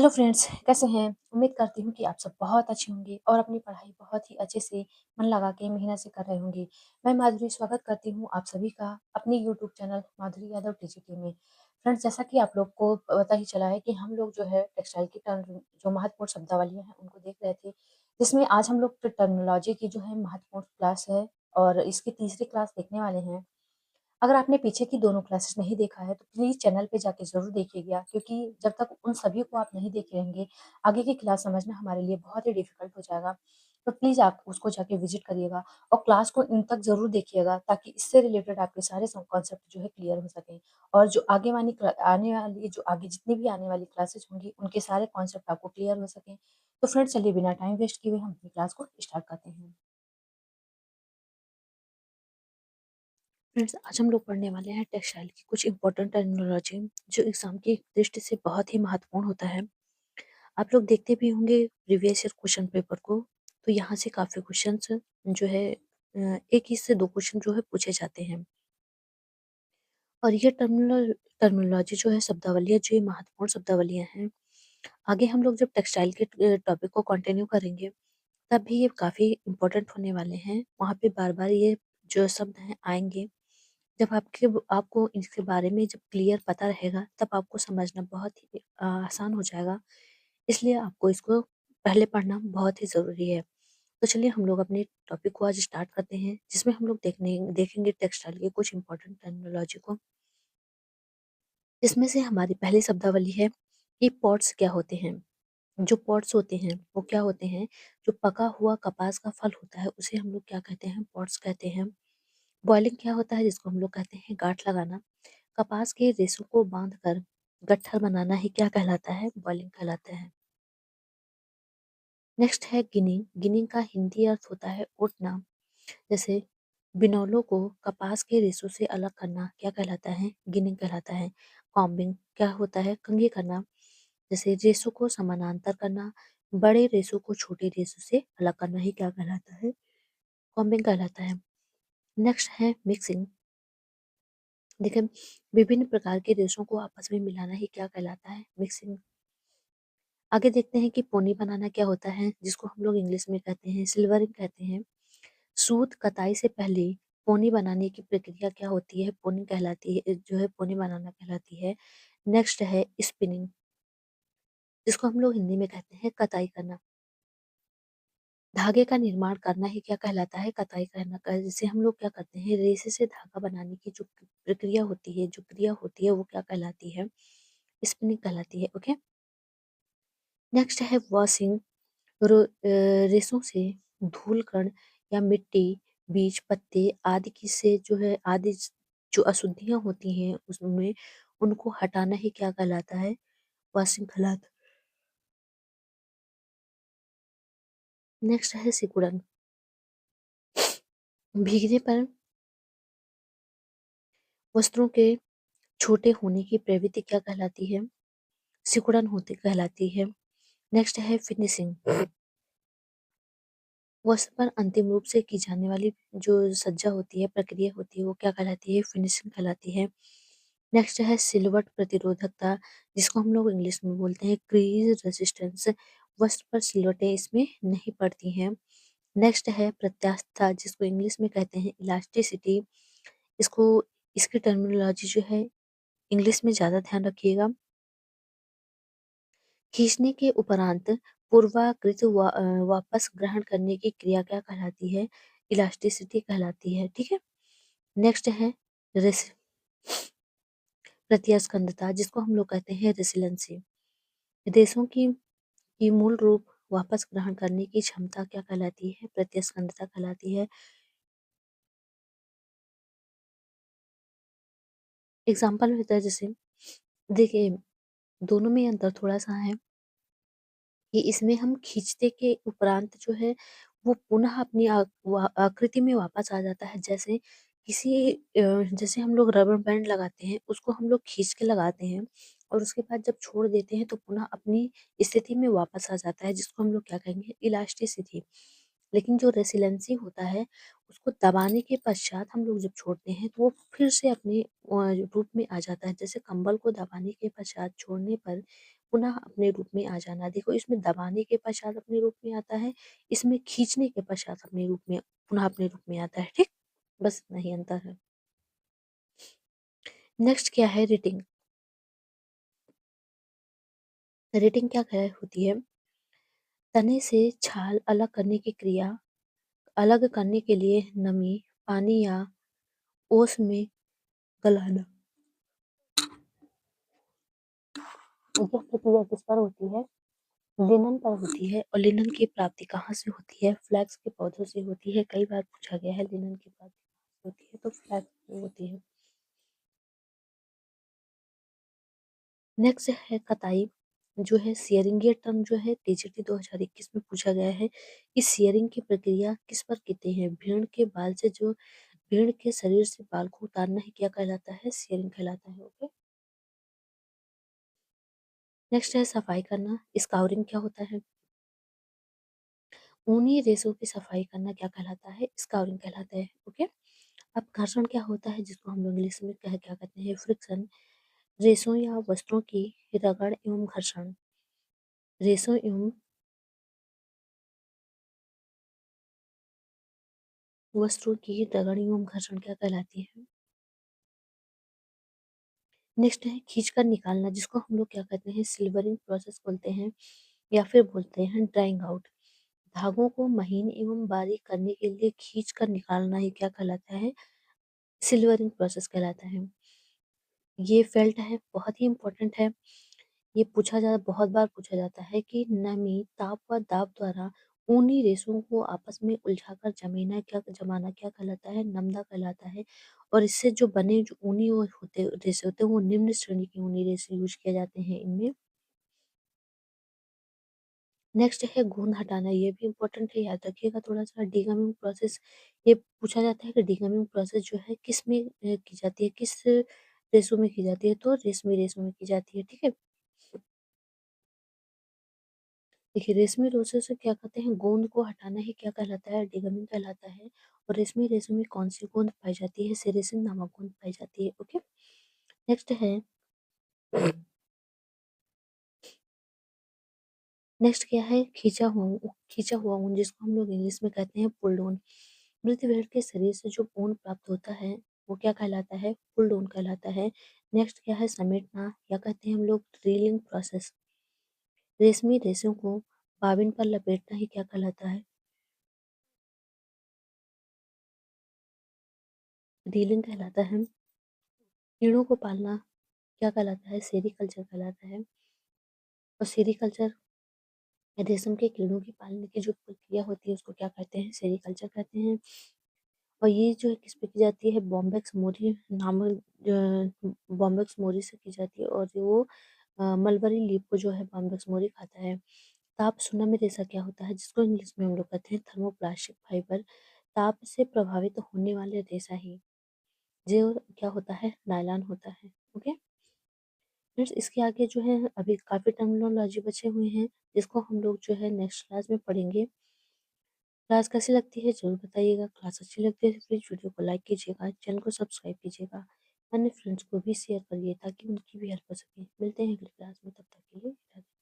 Hello friends, कैसे हैं? उम्मीद करती हूँ कि आप सब बहुत अच्छे होंगे और अपनी पढ़ाई बहुत ही अच्छे से मन लगा के मेहनत से कर रहे होंगे। मैं माधुरी स्वागत करती हूँ आप सभी का अपने YouTube channel Madhuri Yadav TGT में। फ्रेंड्स, जैसा कि आप लोग को पता ही चला है कि हम लोग जो है टेक्सटाइल की टर्म जो महत्वपूर्ण शब्दावलियाँ हैं उनको देख रहे थे, जिसमें आज हम लोग टर्मिनोलॉजी की जो है महत्वपूर्ण क्लास है और इसकी तीसरी क्लास देखने वाले हैं। अगर आपने पीछे की दोनों क्लासेस नहीं देखा है, तो प्लीज़ चैनल पे जाके ज़रूर देखिएगा क्योंकि जब तक उन सभी को आप नहीं देख लेंगे, आगे की क्लास समझना हमारे लिए बहुत ही डिफ़िकल्ट हो जाएगा। तो प्लीज़ आप उसको जाके विज़िट करिएगा और क्लास को एंड तक ज़रूर देखिएगा ताकि इससे रिलेटेड आपके सारे सब कॉन्सेप्ट जो है क्लियर हो सकें और जो आगे जितनी भी आने वाली क्लासेस होंगी, उनके सारे कॉन्सेप्ट आपको क्लियर हो सकें। तो फ्रेंड्स, चलिए बिना टाइम वेस्ट किए हुए हम अपनी क्लास को स्टार्ट करते हैं। फ्रेंड्स, आज हम लोग पढ़ने वाले हैं टेक्सटाइल की कुछ इंपॉर्टेंट टर्मिनोलॉजी जो एग्जाम की दृष्टि से बहुत ही महत्वपूर्ण होता है। आप लोग देखते भी होंगे प्रीवियस ईयर क्वेश्चन पेपर को, तो यहाँ से काफ़ी क्वेश्चंस जो है एक ही से दो क्वेश्चन जो है पूछे जाते हैं। और ये टर्मिनोलॉजी जो है शब्दावलियाँ जो ये महत्वपूर्ण शब्दावलियाँ हैं, आगे हम लोग जब टेक्सटाइल के टॉपिक को कंटिन्यू करेंगे, तब भी ये काफ़ी इम्पोर्टेंट होने वाले हैं। वहाँ पे बार-बार ये जो शब्द हैं आएँगे। जब आपको इसके बारे में जब क्लियर पता रहेगा, तब आपको समझना बहुत ही आसान हो जाएगा। इसलिए आपको इसको पहले पढ़ना बहुत ही ज़रूरी है। तो चलिए हम लोग अपने टॉपिक को आज स्टार्ट करते हैं, जिसमें हम लोग देखेंगे टेक्सटाइल के कुछ इंपॉर्टेंट टर्मिनोलॉजी को। इसमें से हमारी पहली शब्दावली है कि पॉट्स क्या होते हैं। जो पॉट्स होते हैं, वो क्या होते हैं? जो पका हुआ कपास का फल होता है, उसे हम लोग क्या कहते हैं? पॉट्स कहते हैं। बॉयलिंग क्या होता है? जिसको हम लोग कहते हैं गांठ लगाना। कपास के रेशों को बांधकर गट्ठर बनाना ही क्या कहलाता है? बॉइलिंग कहलाता है। नेक्स्ट है गिनिंग। गिनिंग का हिंदी अर्थ होता है ओटना। जैसे बिनौलों को कपास के रेशों से अलग करना क्या कहलाता है? गिनिंग कहलाता है। कॉम्बिंग क्या होता है? कंघी करना। जैसे रेशों को समानांतर करना, बड़े रेशों को छोटे रेशों से अलग करना ही क्या कहलाता है? कॉम्बिंग कहलाता है। नेक्स्ट है मिक्सिंग। देखिए, विभिन्न प्रकार के रेशों को आपस में मिलाना ही क्या कहलाता है? मिक्सिंग। आगे देखते हैं कि पोनी बनाना क्या होता है, जिसको हम लोग इंग्लिश में कहते हैं सिल्वरिंग कहते हैं। सूत कताई से पहले पोनी बनाने की प्रक्रिया क्या होती है? पोनी कहलाती है, जो है पोनी बनाना कहलाती है। नेक्स्ट है स्पिनिंग, जिसको हम लोग हिंदी में कहते हैं कताई करना। धागे का निर्माण करना ही क्या कहलाता है? कताई करना जिसे हम लोग क्या करते हैं? रेशे से धागा बनाने की जो प्रक्रिया होती है, जो क्रिया होती है, वो क्या कहलाती है? स्पिनिंग कहलाती है। ओके। नेक्स्ट है वॉशिंग। रेशों से धूल कण या मिट्टी, बीज, पत्ते आदि की से जो है जो अशुद्धियां होती हैं उसमें, उनको हटाना ही क्या कहलाता है? वॉशिंग कहलाता। नेक्स्ट है सिकुड़न। भीगने पर वस्त्रों के छोटे होने की प्रवृत्ति क्या कहलाती है? सिकुड़न होती कहलाती है। नेक्स्ट है फिनिशिंग। वस्त्र पर अंतिम रूप से की जाने वाली जो सज्जा होती है, प्रक्रिया होती है, वो क्या कहलाती है? फिनिशिंग कहलाती है। नेक्स्ट है सिलवट प्रतिरोधकता, जिसको हम लोग इंग्लिश में बोलते हैं क्रीज रेजिस्टेंस। वस्त्र पर सिलवटें इसमें नहीं पड़ती हैं। नेक्स्ट है प्रत्यास्थता, जिसको इंग्लिश में कहते हैं इलास्टिसिटी। इसको इसकी टर्मिनोलॉजी जो है इंग्लिश में ज़्यादा ध्यान रखिएगा। खींचने के उपरांत पूर्वाकृत वापस ग्रहण करने की क्रिया क्या कहलाती है? इलास्टिसिटी कहलाती है। ठीक है। नेक्स्ट है रेस प्रत्यास्कंदता, जिसको हम लोग कहते हैं रेसिलेंसी। रेशों की मूल रूप वापस ग्रहण करने की क्षमता क्या कहलाती है? प्रत्यास्कंदता कहलाती है। एग्जाम्पल होता है जैसे, देखिए, दोनों में अंतर थोड़ा सा है कि इसमें हम खींचते के उपरांत जो है वो पुनः अपनी आकृति में वापस आ जाता है। जैसे जैसे हम लोग रबर बैंड लगाते हैं, उसको हम लोग खींच के लगाते हैं और उसके बाद जब छोड़ देते हैं तो पुनः अपनी स्थिति में वापस आ जाता है, जिसको हम लोग क्या कहेंगे? इलास्टिसिटी। लेकिन जो रेसिलेंसी होता है, उसको दबाने के पश्चात हम लोग जब छोड़ते हैं तो वो फिर से अपने रूप में आ जाता है। जैसे कंबल को दबाने के पश्चात छोड़ने पर पुनः अपने रूप में आ जाना। देखो इसमें दबाने के पश्चात अपने रूप में आता है, इसमें खींचने के पश्चात अपने रूप में पुनः अपने रूप में आता है, ठीक? बस इतना ही अंतर है। नेक्स्ट क्या है रिटिंग। रिटिंग क्या होती है? तने से छाल अलग करने की क्रिया, अलग करने के लिए नमी, पानी या ओस में गलाना। यह प्रक्रिया किस पर होती है? लिनन पर होती है। और लिनन की प्राप्ति कहाँ से होती है? फ्लैक्स के पौधों से होती है। कई बार पूछा गया है लिनन की प्राप्ति कहाँ से होती है, तो फ्लैक्स से होती है। नेक्स्ट है कताई, जो है शेयरिंग। ये टर्म जो है टीजीटी 2021 में पूछा गया है कि शेयरिंग की प्रक्रिया किस पर कहते हैं? भेड़ के बाल से जो भेड़ के शरीर से बाल को उतारना ही क्या कहलाता है? शेयरिंग कहलाता है। ओके। नेक्स्ट है सफाई करना। स्काउरिंग क्या होता है? ऊनी रेशों की सफाई करना क्या कहलाता है? स्काउरिंग कहलाता है। ओके। अब घर्षण क्या होता है, जिसको हम लोग इंग्लिश में क्या कहते हैं? फ्रिक्शन। रेशों या वस्त्रों की रगड़ एवं घर्षण। रेशों एवं वस्त्रों की रगड़ एवं घर्षण क्या कहलाती है? नेक्स्ट है खींचकर निकालना, जिसको हम लोग क्या कहते हैं? सिल्वरिंग प्रोसेस बोलते हैं या फिर बोलते हैं ड्राइंग आउट। धागों को महीन एवं बारीक करने के लिए खींच कर निकालना ही क्या कहलाता है? सिल्वरिंग प्रोसेस कहलाता है। ये फेल्ट है, बहुत ही इंपॉर्टेंट है। ये बहुत बार पूछा जाता है कि नमी, ताप व दाब द्वारा ऊनी रेशों को आपस में उलझाकर जमाना क्या कहलाता है? नमदा कहलाता है। और इससे जो बने जो ऊनी वो होते रेशे होते हैं, वो निम्न श्रेणी के ऊनी रेशे यूज किए जाते हैं इनमें। नेक्स्ट है गोंद हटाना, ये भी इम्पोर्टेंट है, याद रखिएगा थोड़ा सा। डीगमिंग प्रोसेस, ये पूछा जाता है कि डीगमिंग प्रोसेस जो है किस में की जाती है, किस रेशो में की जाती है? तो रेशमी रेशो में की जाती है, ठीक है। देखिए रेशमी रेशे से क्या कहते हैं? गोंद को हटाना ही क्या कहलाता है? डीगमिंग कहलाता है। और रेशमी रेशे में कौन सी गोंद पाई जाती है? सेरेसिन नामक गोंद पाई जाती है। ओके। नेक्स्ट है नेक्स्ट क्या है? खींचा हुआ ऊन, जिसको हम लोग इंग्लिश में कहते हैं पुल्ड ऊन। मृत भेड़ के शरीर से जो ऊन प्राप्त होता है वो क्या कहलाता है? पुल्ड ऊन कहलाता है। नेक्स्ट क्या है? समेटना, या कहते हैं हम लोग रीलिंग प्रोसेस। रेशमी रेशों को बाबिन पर लपेटना ही क्या कहलाता है? रीलिंग कहलाता है। कीड़ों को पालना क्या कहलाता है? सेरीकल्चर कहलाता है। और सेरीकल्चर, रेशम के कीड़ों की पालने की जो प्रक्रिया होती है उसको क्या कहते हैं? सेरीकल्चर कहते हैं। और ये जो है किस पे की जाती है? बॉम्बेक्स मोरी नामक बॉम्बेक्स मोरी से की जाती है। और जो वो मलबरी लीफ को जो है बॉम्बेक्स मोरी खाता है। ताप सुनामी रेशा क्या होता है, जिसको इंग्लिश में हम लोग कहते हैं थर्मोप्लास्टिक फाइबर। ताप से प्रभावित होने वाले रेशा ही जो क्या होता है? नायलॉन होता है। ओके। फ्रेंड्स इसके आगे जो है अभी काफी टर्मिनोलॉजी बचे हुए हैं, जिसको हम लोग जो है नेक्स्ट क्लास में पढ़ेंगे। क्लास कैसी लगती है जरूर बताइएगा। क्लास अच्छी लगती है तो प्लीज वीडियो को लाइक कीजिएगा, चैनल को सब्सक्राइब कीजिएगा, अन्य फ्रेंड्स को भी शेयर करिए ताकि उनकी भी हेल्प हो सके। मिलते हैं अगली क्लास में, तब तक के लिए राधे।